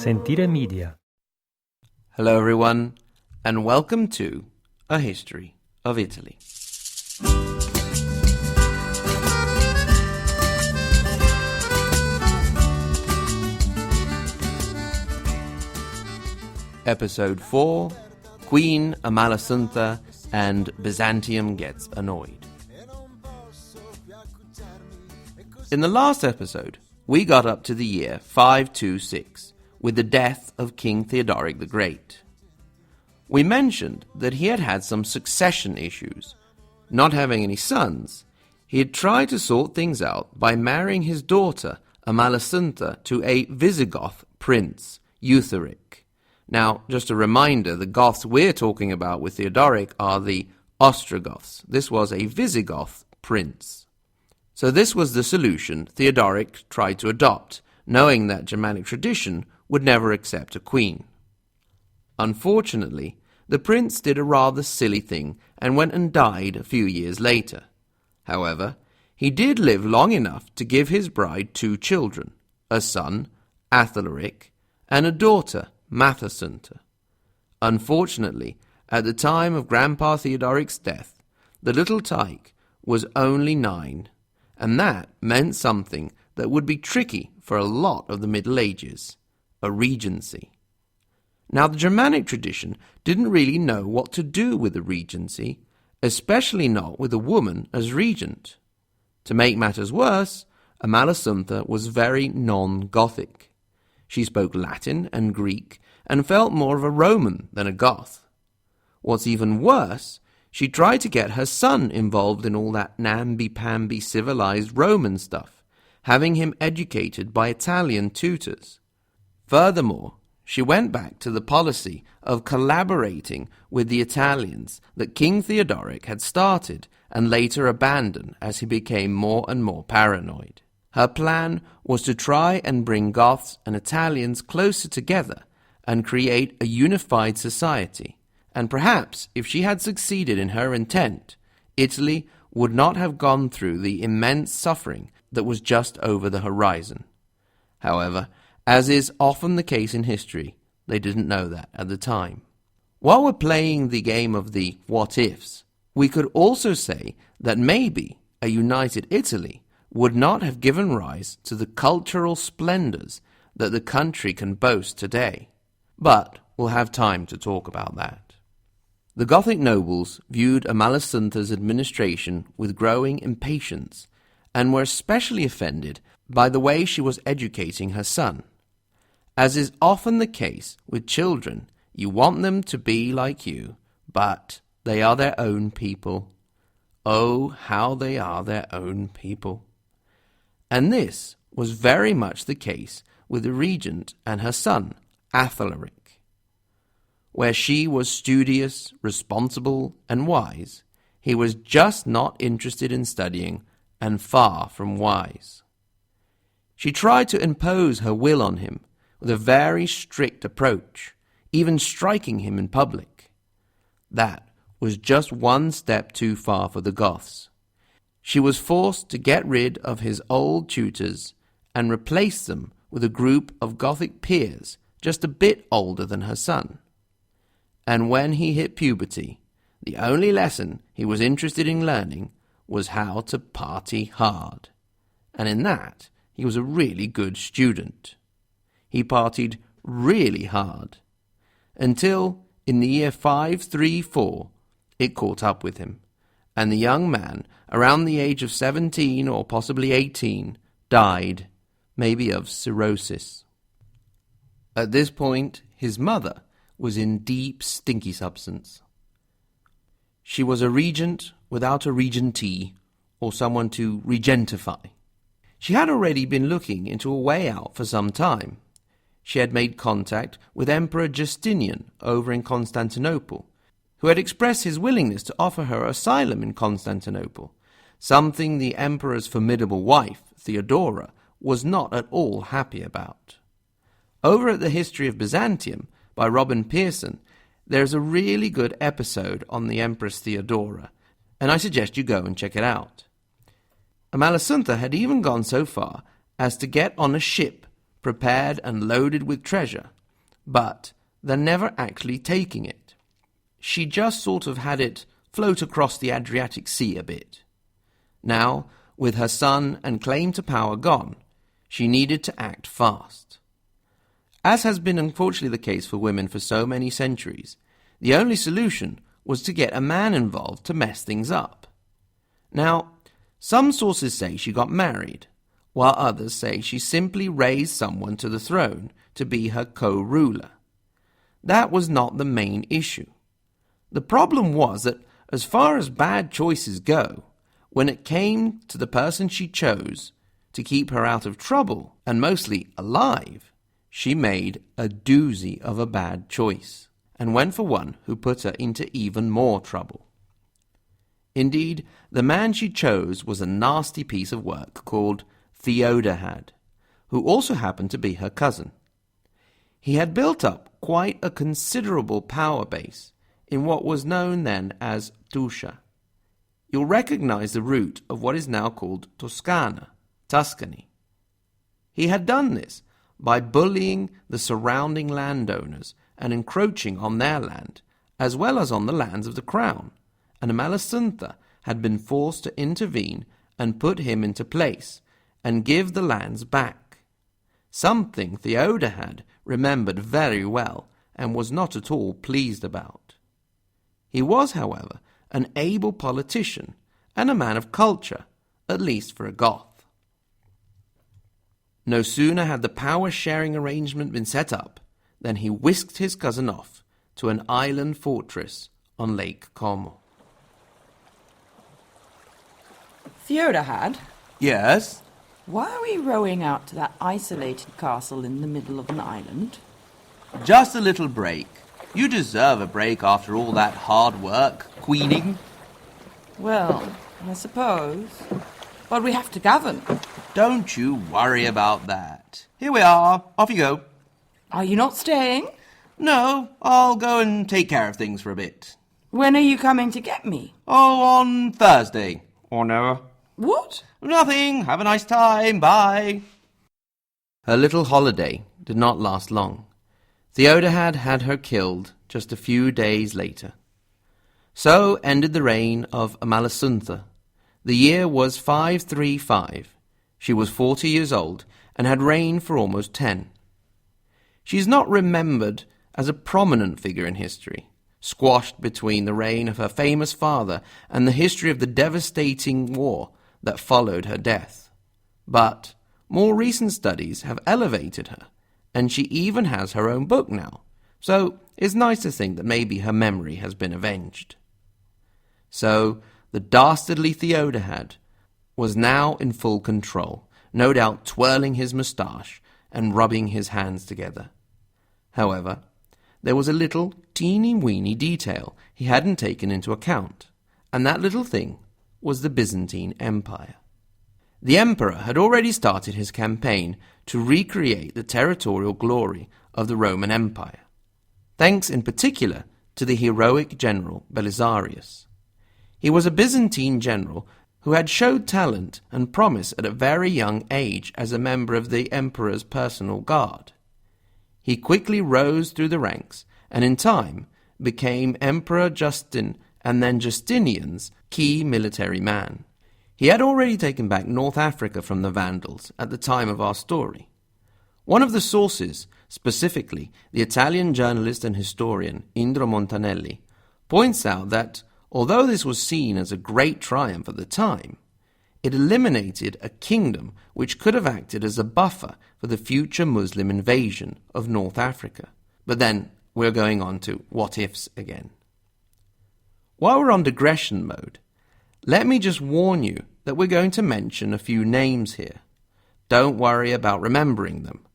Sentire Media. Hello everyone, and welcome to A History of Italy. Episode 4, Queen Amalasuntha and Byzantium Gets Annoyed. In the last episode, we got up to the year 526, with the death of King Theodoric the Great. We mentioned that he had had some succession issues. Not having any sons, he had tried to sort things out by marrying his daughter, Amalasuntha, to a Visigoth prince, Theodoric. Now, just a reminder, the Goths we're talking about with Theodoric are the Ostrogoths. This was a Visigoth prince. So this was the solution Theodoric tried to adopt, knowing that Germanic tradition would never accept a queen. Unfortunately, the prince did a rather silly thing and went and died a few years later. However, he did live long enough to give his bride 2 children, a son, Theodoric, and a daughter, Amalasuntha. Unfortunately, at the time of Grandpa Theodoric's death, the little tyke was only 9, and that meant something that would be tricky for a lot of the Middle Ages, a regency. Now, the Germanic tradition didn't really know what to do with a regency, especially not with a woman as regent. To make matters worse, Amalasuntha was very non-Gothic. She spoke Latin and Greek and felt more of a Roman than a Goth. What's even worse, she tried to get her son involved in all that namby-pamby civilized Roman stuff, having him educated by Italian tutors. Furthermore, she went back to the policy of collaborating with the Italians that King Theodoric had started and later abandoned as he became more and more paranoid. Her plan was to try and bring Goths and Italians closer together and create a unified society. And perhaps, if she had succeeded in her intent, Italy would not have gone through the immense suffering that was just over the horizon. However, as is often the case in history, they didn't know that at the time. While we're playing the game of the what-ifs, we could also say that maybe a united Italy would not have given rise to the cultural splendors that the country can boast today. But we'll have time to talk about that. The Gothic nobles viewed Amalasuntha's administration with growing impatience and were especially offended by the way she was educating her son. As is often the case with children, you want them to be like you, but they are their own people. Oh, how they are their own people. And this was very much the case with the regent and her son, Theodoric. Where she was studious, responsible, and wise, he was just not interested in studying and far from wise. She tried to impose her will on him with a very strict approach, even striking him in public. That was just one step too far for the Goths. She was forced to get rid of his old tutors and replace them with a group of Gothic peers just a bit older than her son. And when he hit puberty, the only lesson he was interested in learning was how to party hard. And in that, he was a really good student. He partied really hard, until in the year 534 it caught up with him, and the young man, around the age of 17 or possibly 18, died, maybe of cirrhosis. At this point, his mother was in deep stinky substance. She was a regent without a regentee, or someone to regentify. She had already been looking into a way out for some time. She had made contact with Emperor Justinian over in Constantinople, who had expressed his willingness to offer her asylum in Constantinople, something the emperor's formidable wife, Theodora, was not at all happy about. Over at the History of Byzantium, by Robin Pearson, there's a really good episode on the Empress Theodora, and I suggest you go and check it out. Amalasuntha had even gone so far as to get on a ship prepared and loaded with treasure, but they're never actually taking it. She just sort of had it float across the Adriatic Sea a bit. Now, with her son and claim to power gone, she needed to act fast. As has been unfortunately the case for women for so many centuries, the only solution was to get a man involved to mess things up. Now, some sources say she got married, while others say she simply raised someone to the throne to be her co-ruler. That was not the main issue. The problem was that, as far as bad choices go, when it came to the person she chose to keep her out of trouble, and mostly alive, she made a doozy of a bad choice, and went for one who put her into even more trouble. Indeed, the man she chose was a nasty piece of work called Theodoric, who also happened to be her cousin. He had built up quite a considerable power base in what was known then as Tuscia. You'll recognize the root of what is now called Tuscany. He had done this by bullying the surrounding landowners and encroaching on their land, as well as on the lands of the crown, and Amalasuntha had been forced to intervene and put him into place and give the lands back, something Theodoric had remembered very well and was not at all pleased about. He was, however, an able politician and a man of culture, at least for a Goth. No sooner had the power-sharing arrangement been set up than he whisked his cousin off to an island fortress on Lake Como. Theodahad? Yes? Why are we rowing out to that isolated castle in the middle of an island? Just a little break. You deserve a break after all that hard work, queening. Well, I suppose. But we have to govern. Don't you worry about that. Here we are. Off you go. Are you not staying? No, I'll go and take care of things for a bit. When are you coming to get me? Oh, on Thursday. Or no. What? Nothing. Have a nice time. Bye. Her little holiday did not last long. Theodahad had her killed just a few days later. So ended the reign of Amalasuntha. The year was 535. She was 40 years old and had reigned for almost 10. She is not remembered as a prominent figure in history, squashed between the reign of her famous father and the history of the devastating war that followed her death. But more recent studies have elevated her, and she even has her own book now, so it's nice to think that maybe her memory has been avenged. So the dastardly Theodahad was now in full control, no doubt twirling his moustache and rubbing his hands together. However, there was a little teeny-weeny detail he hadn't taken into account, and that little thing was the Byzantine Empire. The emperor had already started his campaign to recreate the territorial glory of the Roman Empire, thanks in particular to the heroic general Belisarius. He was a Byzantine general who had showed talent and promise at a very young age as a member of the emperor's personal guard. He quickly rose through the ranks and in time became Emperor Justin and then Justinian's key military man. He had already taken back North Africa from the Vandals at the time of our story. One of the sources, specifically the Italian journalist and historian Indro Montanelli, points out that although this was seen as a great triumph at the time, it eliminated a kingdom which could have acted as a buffer for the future Muslim invasion of North Africa. But then we're going on to what-ifs again. While we're on digression mode, let me just warn you that we're going to mention a few names here. Don't worry about remembering them.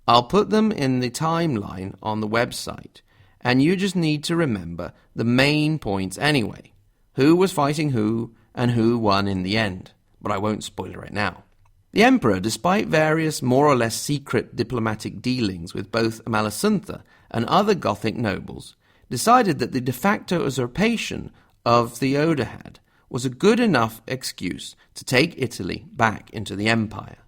I'll put them in the timeline on the website, and you just need to remember the main points anyway. Who was fighting who, and who won in the end. But I won't spoil it right now. The emperor, despite various more or less secret diplomatic dealings with both Amalasuntha and other Gothic nobles, decided that the de facto usurpation of Theodahad was a good enough excuse to take Italy back into the empire.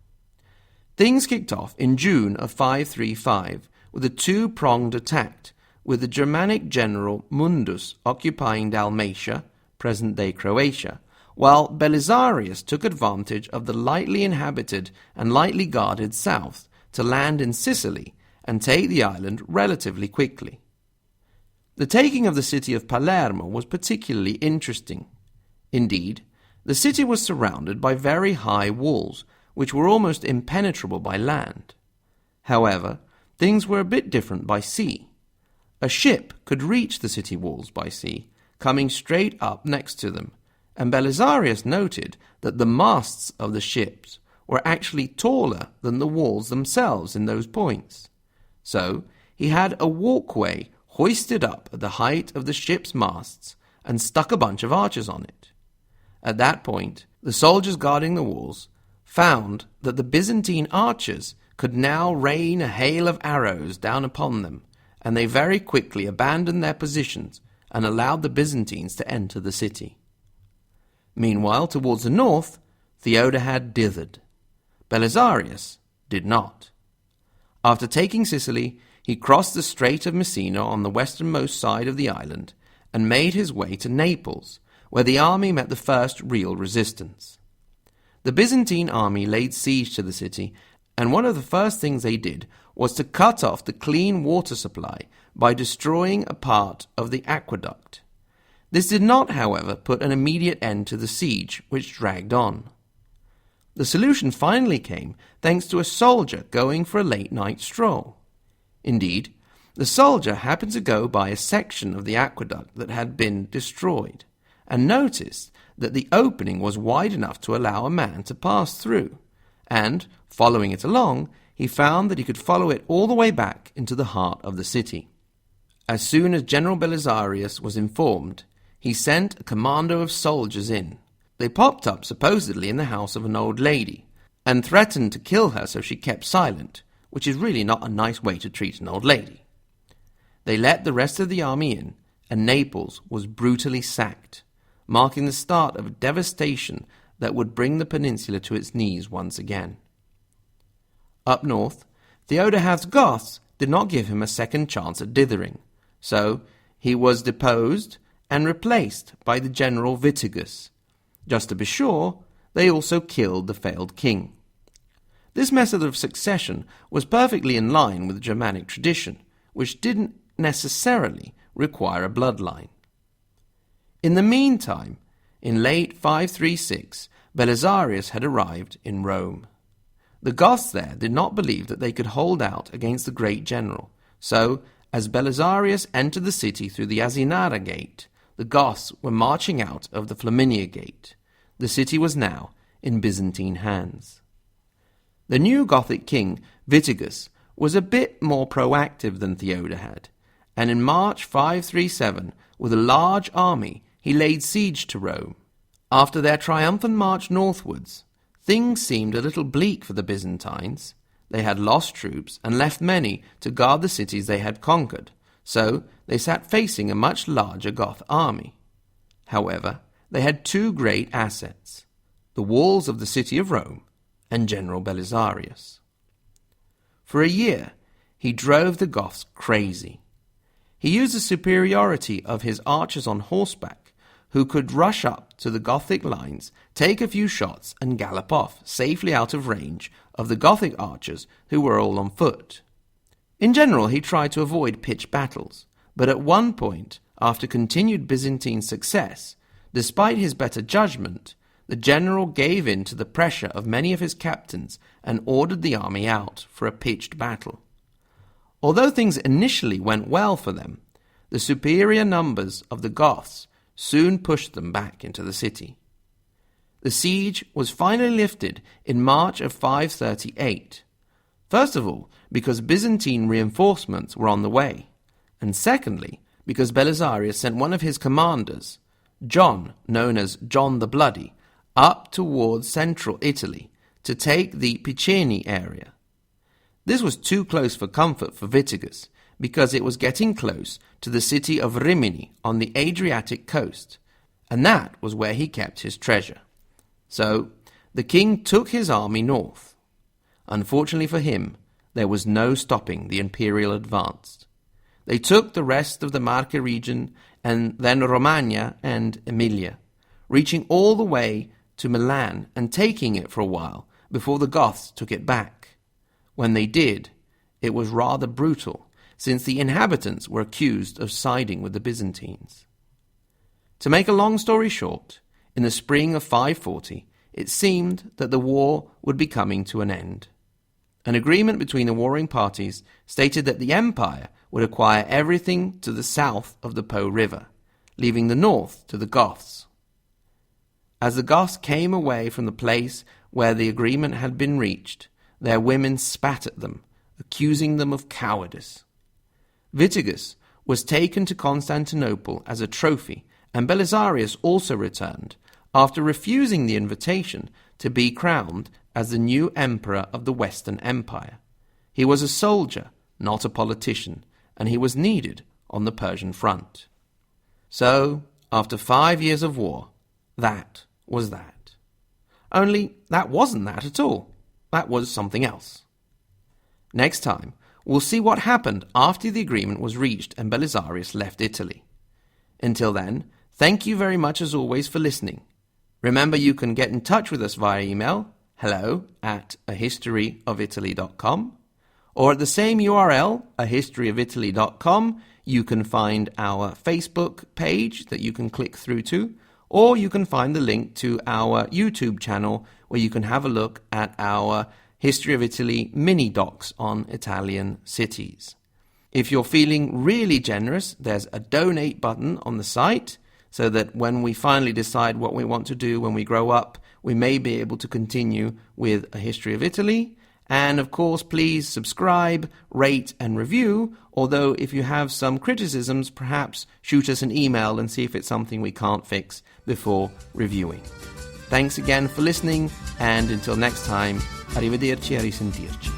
Things kicked off in June of 535 with a two-pronged attack, with the Germanic general Mundus occupying Dalmatia, present-day Croatia, while Belisarius took advantage of the lightly inhabited and lightly guarded south to land in Sicily and take the island relatively quickly. The taking of the city of Palermo was particularly interesting. Indeed, the city was surrounded by very high walls, which were almost impenetrable by land. However, things were a bit different by sea. A ship could reach the city walls by sea, coming straight up next to them, and Belisarius noted that the masts of the ships were actually taller than the walls themselves in those points. So he had a walkway hoisted up at the height of the ship's masts and stuck a bunch of archers on it. At that point, the soldiers guarding the walls found that the Byzantine archers could now rain a hail of arrows down upon them, and they very quickly abandoned their positions and allowed the Byzantines to enter the city. Meanwhile, towards the north, Theodahad dithered. Belisarius did not. After taking Sicily, he crossed the Strait of Messina on the westernmost side of the island and made his way to Naples, where the army met the first real resistance. The Byzantine army laid siege to the city, and one of the first things they did was to cut off the clean water supply by destroying a part of the aqueduct. This did not, however, put an immediate end to the siege, which dragged on. The solution finally came thanks to a soldier going for a late-night stroll. Indeed, the soldier happened to go by a section of the aqueduct that had been destroyed, and noticed that the opening was wide enough to allow a man to pass through, and, following it along, he found that he could follow it all the way back into the heart of the city. As soon as General Belisarius was informed, he sent a commando of soldiers in. They popped up supposedly in the house of an old lady, and threatened to kill her so she kept silent, which is really not a nice way to treat an old lady. They let the rest of the army in, and Naples was brutally sacked, marking the start of a devastation that would bring the peninsula to its knees once again. Up north, Theodahad's Goths did not give him a second chance at dithering, so he was deposed and replaced by the general Vivace. Just to be sure, they also killed the failed king. This method of succession was perfectly in line with the Germanic tradition, which didn't necessarily require a bloodline. In the meantime, in late 536, Belisarius had arrived in Rome. The Goths there did not believe that they could hold out against the great general, so, as Belisarius entered the city through the Asinara gate, the Goths were marching out of the Flaminia gate. The city was now in Byzantine hands. The new Gothic king, Vivace, was a bit more proactive than Theodahad, and in March 537, with a large army, he laid siege to Rome. After their triumphant march northwards, things seemed a little bleak for the Byzantines. They had lost troops and left many to guard the cities they had conquered, so they sat facing a much larger Goth army. However, they had two great assets: the walls of the city of Rome and General Belisarius. For a year, he drove the Goths crazy. He used the superiority of his archers on horseback, who could rush up to the Gothic lines, take a few shots, and gallop off, safely out of range of the Gothic archers, who were all on foot. In general, he tried to avoid pitched battles, but at one point, after continued Byzantine success, despite his better judgment, the general gave in to the pressure of many of his captains and ordered the army out for a pitched battle. Although things initially went well for them, the superior numbers of the Goths soon pushed them back into the city. The siege was finally lifted in March of 538, first of all because Byzantine reinforcements were on the way, and secondly because Belisarius sent one of his commanders, John, known as John the Bloody, up towards central Italy to take the Piceni area. This was too close for comfort for Vivace, because it was getting close to the city of Rimini on the Adriatic coast, and that was where he kept his treasure. So the king took his army north. Unfortunately for him, there was no stopping the imperial advance. They took the rest of the Marche region and then Romagna and Emilia, reaching all the way to Milan and taking it for a while before the Goths took it back. When they did, it was rather brutal, since the inhabitants were accused of siding with the Byzantines. To make a long story short, in the spring of 540, it seemed that the war would be coming to an end. An agreement between the warring parties stated that the empire would acquire everything to the south of the Po River, leaving the north to the Goths. As the Goths came away from the place where the agreement had been reached, their women spat at them, accusing them of cowardice. Vivace was taken to Constantinople as a trophy, and Belisarius also returned, after refusing the invitation to be crowned as the new emperor of the Western Empire. He was a soldier, not a politician, and he was needed on the Persian front. So, after 5 years of war, that was that. Only that wasn't that at all. That was something else. Next time, we'll see what happened after the agreement was reached and Belisarius left Italy. Until then, thank you very much as always for listening. Remember, you can get in touch with us via email, hello@ahistoryofitaly.com, or at the same URL, ahistoryofitaly.com, you can find our Facebook page that you can click through to, or you can find the link to our YouTube channel where you can have a look at our History of Italy mini-docs on Italian cities. If you're feeling really generous, there's a donate button on the site, so that when we finally decide what we want to do when we grow up, we may be able to continue with A History of Italy. And of course, please subscribe, rate and review, although if you have some criticisms, perhaps shoot us an email and see if it's something we can't fix before reviewing. Thanks again for listening, and until next time, arrivederci e risentirci.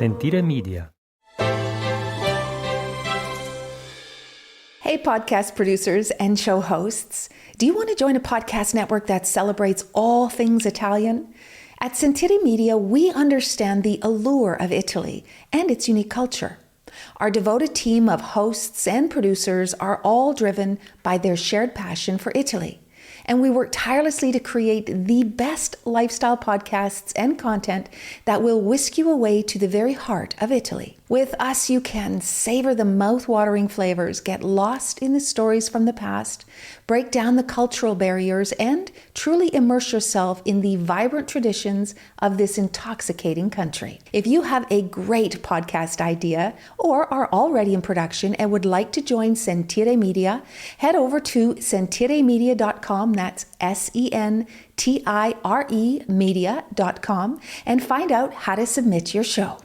Sentire Media. Hey, podcast producers and show hosts. Do you want to join a podcast network that celebrates all things Italian? At Sentire Media, we understand the allure of Italy and its unique culture. Our devoted team of hosts and producers are all driven by their shared passion for Italy. And we work tirelessly to create the best lifestyle podcasts and content that will whisk you away to the very heart of Italy. With us, you can savor the mouth-watering flavors, get lost in the stories from the past, break down the cultural barriers, and truly immerse yourself in the vibrant traditions of this intoxicating country. If you have a great podcast idea or are already in production and would like to join Sentire Media, head over to sentiremedia.com, that's SENTIRE media.com, and find out how to submit your show.